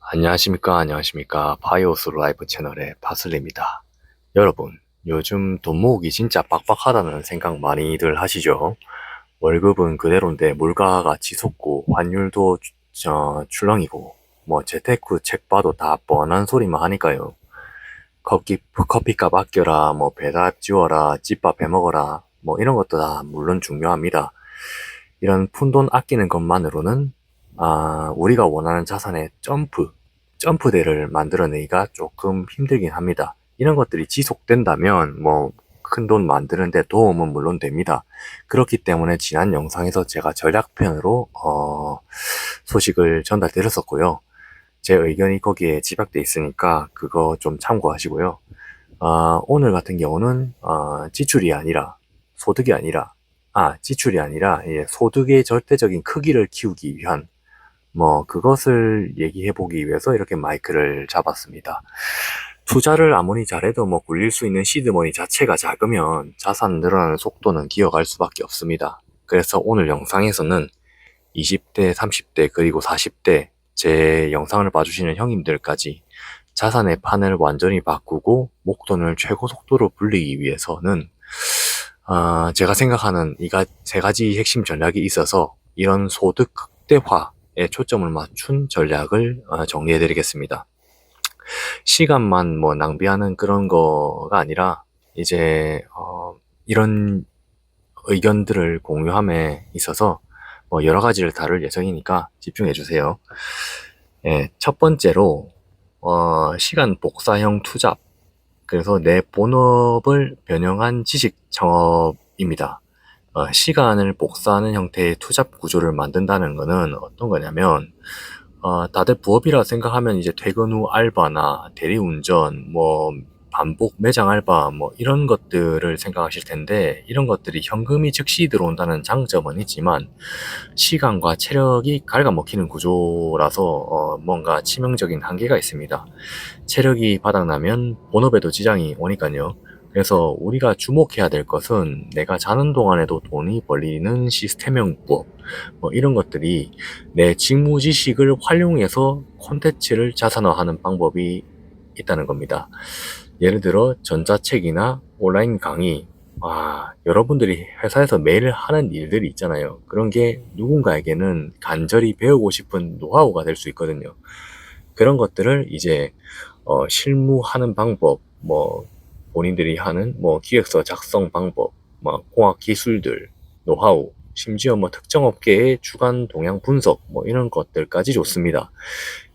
안녕하십니까. 바이오스 라이브 채널의 파슬리입니다. 여러분, 요즘 돈 모으기 진짜 빡빡하다는 생각 많이들 하시죠? 월급은 그대로인데 물가가 치솟고 환율도 출렁이고 뭐 재테크 책 봐도 다 뻔한 소리만 하니까요. 커피값 아껴라, 뭐 배달앱 지워라, 집밥 해먹어라, 뭐 이런 것도 다 물론 중요합니다. 이런 푼돈 아끼는 것만으로는 우리가 원하는 자산의 점프대를 만들어내기가 조금 힘들긴 합니다. 이런 것들이 지속된다면 뭐 큰 돈 만드는데 도움은 물론 됩니다. 그렇기 때문에 지난 영상에서 제가 전략편으로 소식을 전달드렸었고요. 제 의견이 거기에 집약돼 있으니까 그거 좀 참고하시고요. 오늘 같은 경우는 지출이 아니라 소득이 아니라 지출이 아니라 소득의 절대적인 크기를 키우기 위한 뭐 그것을 얘기해 보기 위해서 이렇게 마이크를 잡았습니다. 투자를 아무리 잘해도 뭐 굴릴 수 있는 시드머니 자체가 작으면 자산 늘어나는 속도는 기어갈 수밖에 없습니다. 그래서 오늘 영상에서는 20대, 30대, 그리고 40대 제 영상을 봐주시는 형님들까지 자산의 판을 완전히 바꾸고 목돈을 최고 속도로 불리기 위해서는 제가 생각하는 이 세 가지 핵심 전략이 있어서 이런 소득 극대화에 초점을 맞춘 전략을 정리해 드리겠습니다. 시간만 뭐 낭비하는 그런 거가 아니라 이제 이런 의견들을 공유함에 있어서 뭐 여러 가지를 다룰 예정이니까 집중해 주세요. 첫 번째로 시간 복사형 투잡, 그래서 내 본업을 변형한 지식 창업입니다. 시간을 복사하는 형태의 투잡 구조를 만든다는 것은 어떤 거냐면 다들 부업이라 생각하면 이제 퇴근 후 알바나 대리운전, 뭐 반복 매장 알바 뭐 이런 것들을 생각하실 텐데, 이런 것들이 현금이 즉시 들어온다는 장점은 있지만 시간과 체력이 갉아먹히는 구조라서 뭔가 치명적인 한계가 있습니다. 체력이 바닥나면 본업에도 지장이 오니까요. 그래서 우리가 주목해야 될 것은 내가 자는 동안에도 돈이 벌리는 시스템형 부업, 뭐 이런 것들이 내 직무 지식을 활용해서 콘텐츠를 자산화하는 방법이 있다는 겁니다. 예를 들어 전자책이나 온라인 강의, 여러분들이 회사에서 매일 하는 일들이 있잖아요. 그런 게 누군가에게는 간절히 배우고 싶은 노하우가 될 수 있거든요. 그런 것들을 이제 실무하는 방법, 뭐 본인들이 하는 뭐 기획서 작성 방법, 뭐 공학 기술들, 노하우, 심지어 뭐 특정 업계의 주간 동향 분석, 뭐 이런 것들까지 좋습니다.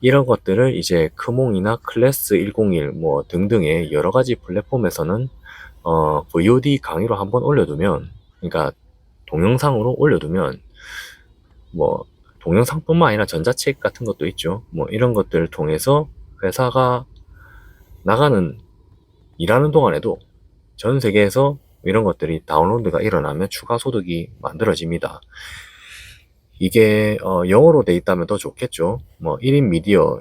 이런 것들을 이제 크몽이나 클래스 101 뭐 등등의 여러 가지 플랫폼에서는 VOD 강의로 한번 올려두면, 그러니까 동영상으로 올려두면, 뭐 동영상뿐만 아니라 전자책 같은 것도 있죠. 뭐 이런 것들을 통해서 회사가 나가는 일하는 동안에도 전 세계에서 이런 것들이 다운로드가 일어나면 추가 소득이 만들어집니다. 이게 영어로 돼 있다면 더 좋겠죠. 뭐 1인 미디어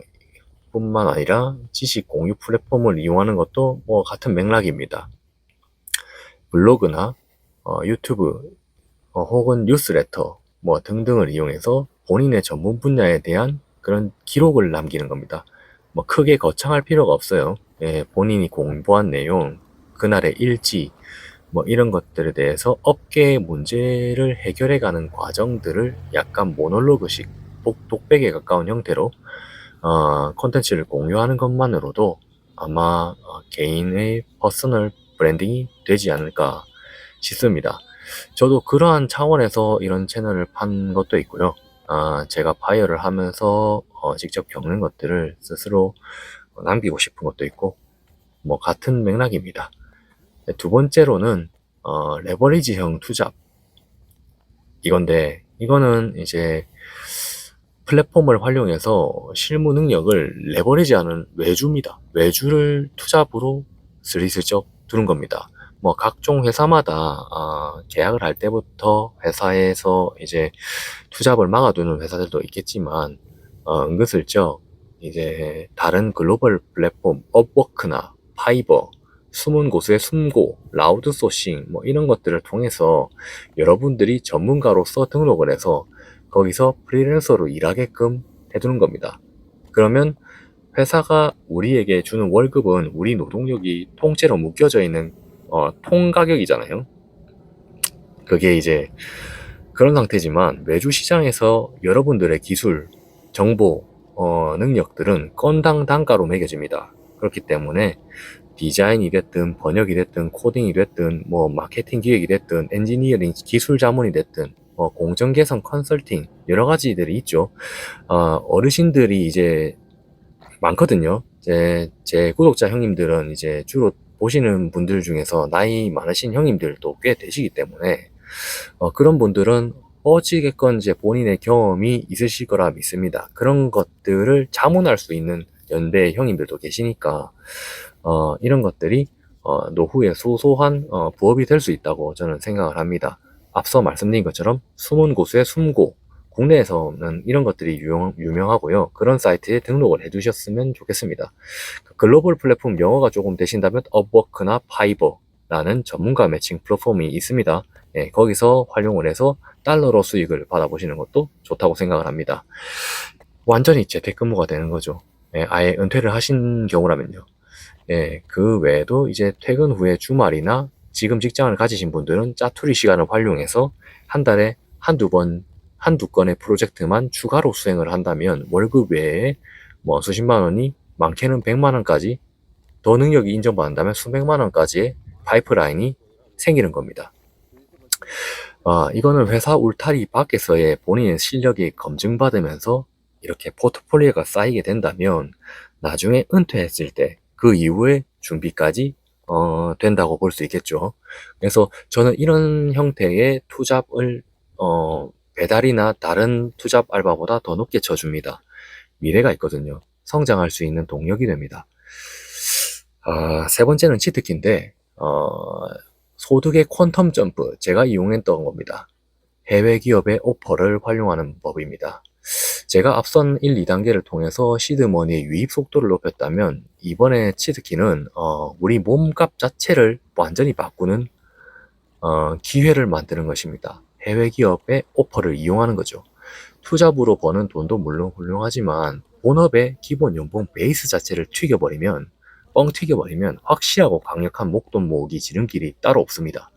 뿐만 아니라 지식 공유 플랫폼을 이용하는 것도 뭐 같은 맥락입니다. 블로그나 유튜브 혹은 뉴스레터 뭐 등등을 이용해서 본인의 전문 분야에 대한 그런 기록을 남기는 겁니다. 뭐 크게 거창할 필요가 없어요. 본인이 공부한 내용, 그날의 일지, 뭐 이런 것들에 대해서 업계의 문제를 해결해가는 과정들을 약간 모놀로그식, 독백에 가까운 형태로 콘텐츠를 공유하는 것만으로도 아마 개인의 퍼스널 브랜딩이 되지 않을까 싶습니다. 저도 그러한 차원에서 이런 채널을 판 것도 있고요. 제가 바이어를 하면서 직접 겪는 것들을 스스로 남기고 싶은 것도 있고, 뭐 같은 맥락입니다. 두 번째로는 레버리지형 투잡, 이건데, 이거는 이제 플랫폼을 활용해서 실무 능력을 레버리지하는 외주입니다. 외주를 투잡으로 스리슬쩍 두는 겁니다. 뭐 각종 회사마다 계약을 할 때부터 회사에서 이제 투잡을 막아두는 회사들도 있겠지만 은근슬쩍 이제 다른 글로벌 플랫폼 업워크나 파이버, 숨은 곳의 숨고, 라우드 소싱 뭐 이런 것들을 통해서 여러분들이 전문가로서 등록을 해서 거기서 프리랜서로 일하게끔 해두는 겁니다. 그러면 회사가 우리에게 주는 월급은 우리 노동력이 통째로 묶여져 있는 통가격이잖아요. 그게 이제 그런 상태지만 외주 시장에서 여러분들의 기술, 정보, 능력들은 건당 단가로 매겨집니다. 그렇기 때문에 디자인이 됐든 번역이 됐든 코딩이 됐든 뭐 마케팅 기획이 됐든 엔지니어링 기술 자문이 됐든 공정 개선 컨설팅 여러 가지들이 있죠. 어르신들이 이제 많거든요. 제 구독자 형님들은 이제 주로 보시는 분들 중에서 나이 많으신 형님들도 꽤 되시기 때문에 그런 분들은 어찌겠건 이제 본인의 경험이 있으실 거라 믿습니다. 그런 것들을 자문할 수 있는 연배 형님들도 계시니까 이런 것들이 노후에 소소한 부업이 될 수 있다고 저는 생각을 합니다. 앞서 말씀드린 것처럼 숨은 고수의 숨고 국내에서는 이런 것들이 유명하고요. 그런 사이트에 등록을 해두셨으면 좋겠습니다. 글로벌 플랫폼 영어가 조금 되신다면 업워크나 파이버라는 전문가 매칭 플랫폼이 있습니다. 예, 거기서 활용을 해서 달러로 수익을 받아보시는 것도 좋다고 생각을 합니다. 완전히 재택근무가 되는 거죠. 예, 아예 은퇴를 하신 경우라면요. 예, 그 외에도 이제 퇴근 후에 주말이나 지금 직장을 가지신 분들은 짜투리 시간을 활용해서 한 달에 한두 건의 프로젝트만 추가로 수행을 한다면 월급 외에 뭐 수십만 원이 많게는 100만 원까지 더 능력이 인정받는다면 수백만 원까지의 파이프라인이 생기는 겁니다. 이거는 회사 울타리 밖에서의 본인의 실력이 검증받으면서 이렇게 포트폴리오가 쌓이게 된다면 나중에 은퇴했을 때 그 이후에 준비까지 된다고 볼 수 있겠죠. 그래서 저는 이런 형태의 투잡을 배달이나 다른 투잡 알바보다 더 높게 쳐줍니다. 미래가 있거든요. 성장할 수 있는 동력이 됩니다. 세 번째는 치트키인데 소득의 퀀텀 점프 제가 이용했던 겁니다. 해외 기업의 오퍼를 활용하는 법입니다. 제가 앞선 1, 2단계를 통해서 시드머니의 유입 속도를 높였다면 이번에 치트키는 우리 몸값 자체를 완전히 바꾸는 기회를 만드는 것입니다. 해외 기업의 오퍼를 이용하는 거죠. 투잡으로 버는 돈도 물론 훌륭하지만 본업의 기본 연봉 베이스 자체를 뻥 튀겨버리면 확실하고 강력한 목돈 모으기 지름길이 따로 없습니다.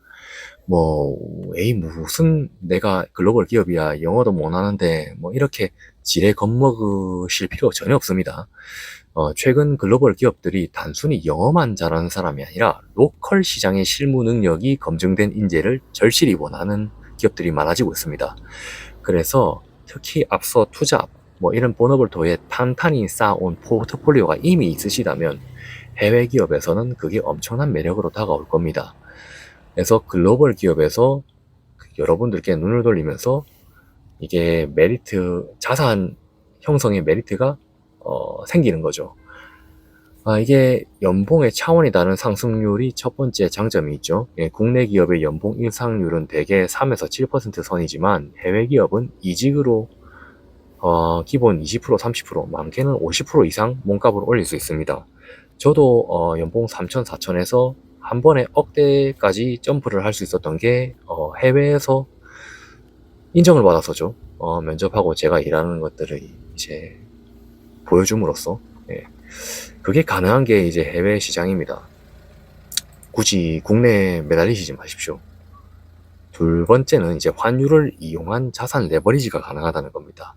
무슨 내가 글로벌 기업이야 영어도 못하는데 이렇게 지레 겁먹으실 필요 전혀 없습니다. 최근 글로벌 기업들이 단순히 영어만 잘하는 사람이 아니라 로컬 시장의 실무 능력이 검증된 인재를 절실히 원하는 기업들이 많아지고 있습니다. 그래서 특히 앞서 투잡 이런 본업을 통해 탄탄히 쌓아온 포트폴리오가 이미 있으시다면 해외 기업에서는 그게 엄청난 매력으로 다가올 겁니다. 그래서 글로벌 기업에서 여러분들께 눈을 돌리면서 이게 자산 형성의 메리트가 생기는 거죠. 이게 연봉의 차원이 다른 상승률이 첫 번째 장점이 있죠. 예, 국내 기업의 연봉 인상률은 대개 3에서 7% 선이지만 해외 기업은 이직으로 기본 20%, 30%, 많게는 50% 이상 몸값을 올릴 수 있습니다. 저도 연봉 3천, 4천에서 한 번에 억대까지 점프를 할 수 있었던 게 해외에서 인정을 받아서죠. 면접하고 제가 일하는 것들을 이제 보여줌으로써 그게 가능한 게 이제 해외 시장입니다. 굳이 국내에 매달리시지 마십시오. 둘 번째는 이제 환율을 이용한 자산 레버리지가 가능하다는 겁니다.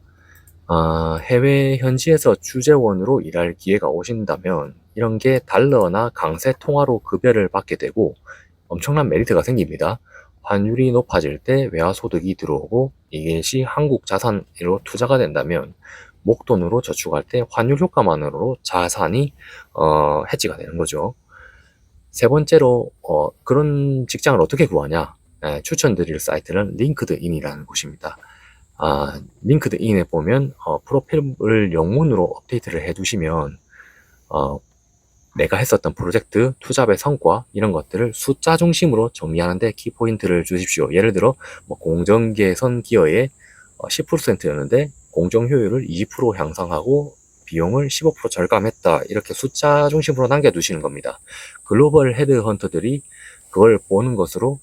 해외 현지에서 주재원으로 일할 기회가 오신다면 이런 게 달러나 강세 통화로 급여를 받게 되고 엄청난 메리트가 생깁니다. 환율이 높아질 때 외화 소득이 들어오고 이것이 한국 자산으로 투자가 된다면 목돈으로 저축할 때 환율 효과만으로 자산이 해지가 되는 거죠. 세 번째로 그런 직장을 어떻게 구하냐? 추천드릴 사이트는 링크드인이라는 곳입니다. 링크드인에 보면 프로필을 영문으로 업데이트를 해두시면 내가 했었던 프로젝트, 투잡의 성과 이런 것들을 숫자 중심으로 정리하는데 키포인트를 주십시오. 예를 들어 공정개선 기여의 10%였는데 공정 효율을 20% 향상하고 비용을 15% 절감했다. 이렇게 숫자 중심으로 남겨두시는 겁니다. 글로벌 헤드헌터들이 그걸 보는 것으로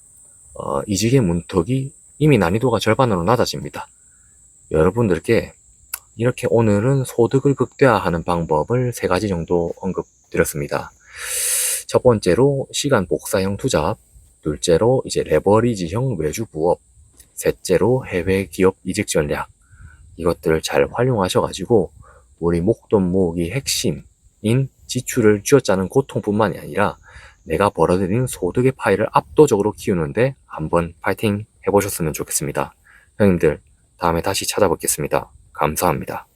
이직의 문턱이 이미 난이도가 절반으로 낮아집니다. 여러분들께 이렇게 오늘은 소득을 극대화하는 방법을 3가지 정도 언급드렸습니다. 첫 번째로 시간 복사형 투잡, 둘째로 이제 레버리지형 외주 부업, 셋째로 해외 기업 이직 전략. 이것들을 잘 활용하셔가지고 우리 목돈 모으기 핵심인 지출을 쥐어짜는 고통뿐만이 아니라 내가 벌어들인 소득의 파이를 압도적으로 키우는데 한번 파이팅 해보셨으면 좋겠습니다. 형님들, 다음에 다시 찾아뵙겠습니다. 감사합니다.